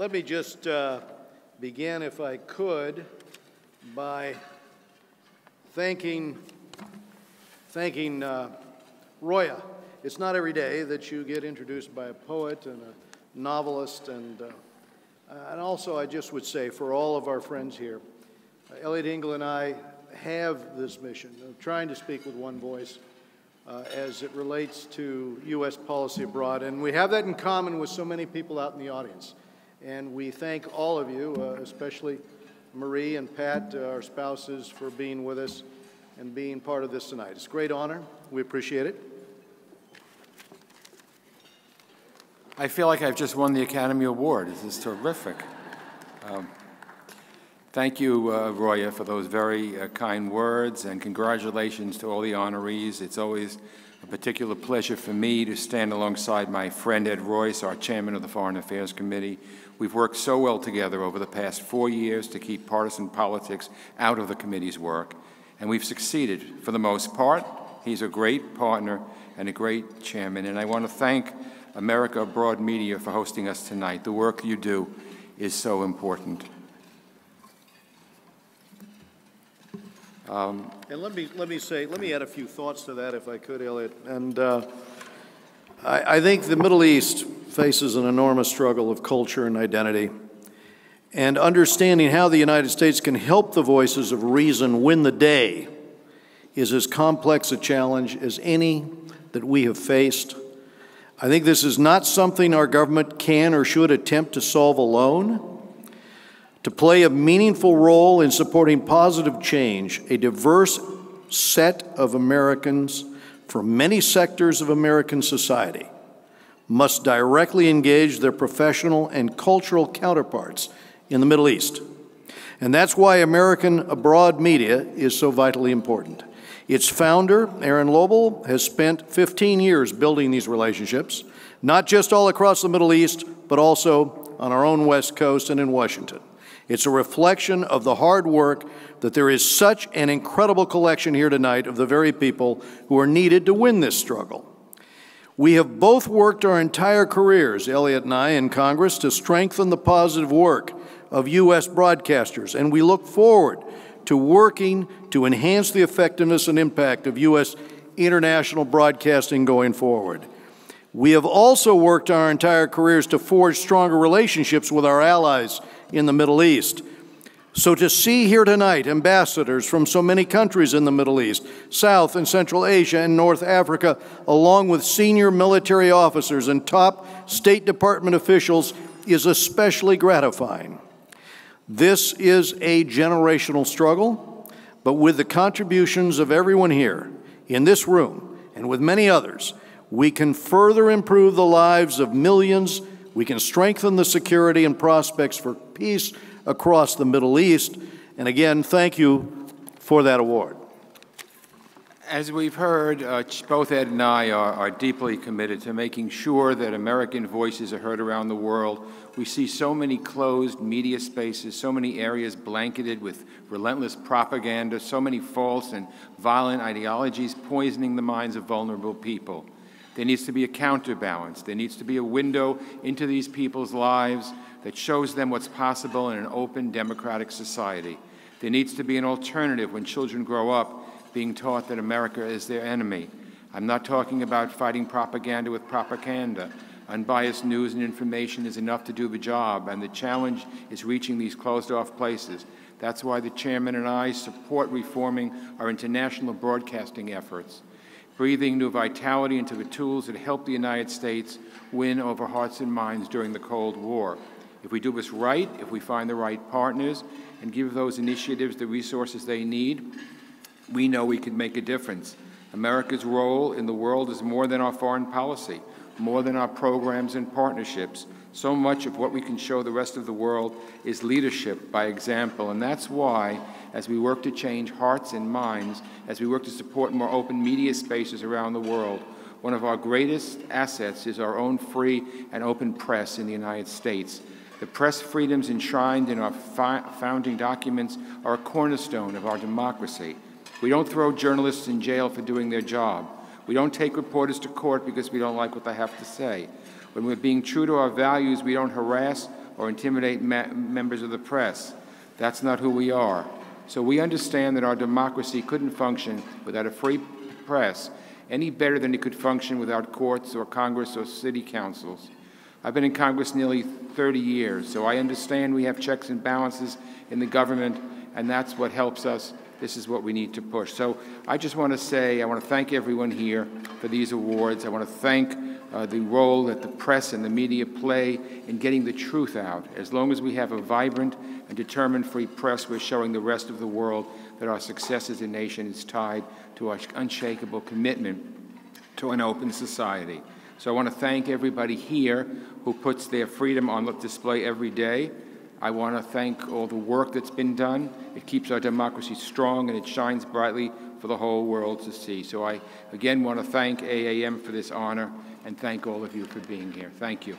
Let me just begin, if I could, by thanking Roya. It's not every day that you get introduced by a poet and a novelist, and also I just would say for all of our friends here, Eliot Engel and I have this mission of trying to speak with one voice as it relates to U.S. policy abroad, and we have that in common with so many people out in the audience. And we thank all of you, especially Marie and Pat, our spouses, for being with us and being part of this tonight. It's a great honor. We appreciate it. I feel like I've just won the Academy Award. This is terrific. Thank you, Roya, for those very kind words, and congratulations to all the honorees. It's always a particular pleasure for me to stand alongside my friend Ed Royce, our chairman of the Foreign Affairs Committee. We've worked so well together over the past 4 years to keep partisan politics out of the committee's work, and we've succeeded for the most part. He's a great partner and a great chairman, and I want to thank America Abroad Media for hosting us tonight. The work you do is so important. And let me add a few thoughts to that, if I could, Eliot. And I think the Middle East faces an enormous struggle of culture and identity. And understanding how the United States can help the voices of reason win the day is as complex a challenge as any that we have faced. I think this is not something our government can or should attempt to solve alone. To play a meaningful role in supporting positive change, a diverse set of Americans from many sectors of American society must directly engage their professional and cultural counterparts in the Middle East. And that's why American Abroad Media is so vitally important. Its founder, Aaron Lobel, has spent 15 years building these relationships, not just all across the Middle East, but also on our own West Coast and in Washington. It's a reflection of the hard work that there is such an incredible collection here tonight of the very people who are needed to win this struggle. We have both worked our entire careers, Eliot and I, in Congress, to strengthen the positive work of U.S. broadcasters, and we look forward to working to enhance the effectiveness and impact of U.S. international broadcasting going forward. We have also worked our entire careers to forge stronger relationships with our allies in the Middle East. So to see here tonight ambassadors from so many countries in the Middle East, South and Central Asia and North Africa, along with senior military officers and top State Department officials, is especially gratifying. This is a generational struggle, but with the contributions of everyone here in this room and with many others, we can further improve the lives of millions. We can strengthen the security and prospects for peace across the Middle East. And again, thank you for that award. As we've heard, both Ed and I are deeply committed to making sure that American voices are heard around the world. We see so many closed media spaces, so many areas blanketed with relentless propaganda, so many false and violent ideologies poisoning the minds of vulnerable people. There needs to be a counterbalance. There needs to be a window into these people's lives that shows them what's possible in an open, democratic society. There needs to be an alternative when children grow up being taught that America is their enemy. I'm not talking about fighting propaganda with propaganda. Unbiased news and information is enough to do the job, and the challenge is reaching these closed-off places. That's why the chairman and I support reforming our international broadcasting efforts, breathing new vitality into the tools that helped the United States win over hearts and minds during the Cold War. If we do this right, if we find the right partners and give those initiatives the resources they need, we know we can make a difference. America's role in the world is more than our foreign policy, more than our programs and partnerships. So much of what we can show the rest of the world is leadership by example, and that's why, as we work to change hearts and minds, as we work to support more open media spaces around the world, one of our greatest assets is our own free and open press in the United States. The press freedoms enshrined in our founding documents are a cornerstone of our democracy. We don't throw journalists in jail for doing their job. We don't take reporters to court because we don't like what they have to say. When we're being true to our values, we don't harass or intimidate members of the press. That's not who we are. So we understand that our democracy couldn't function without a free press any better than it could function without courts or Congress or city councils. I've been in Congress nearly 30 years, so I understand we have checks and balances in the government, and that's what helps us. This is what we need to push. So I just want to say, I want to thank everyone here for these awards. I want to thank the role that the press and the media play in getting the truth out. As long as we have a vibrant and determined free press, we're showing the rest of the world that our success as a nation is tied to our unshakable commitment to an open society. So I want to thank everybody here who puts their freedom on display every day. I want to thank all the work that's been done. It keeps our democracy strong and it shines brightly for the whole world to see. So I again want to thank AAM for this honor and thank all of you for being here. Thank you.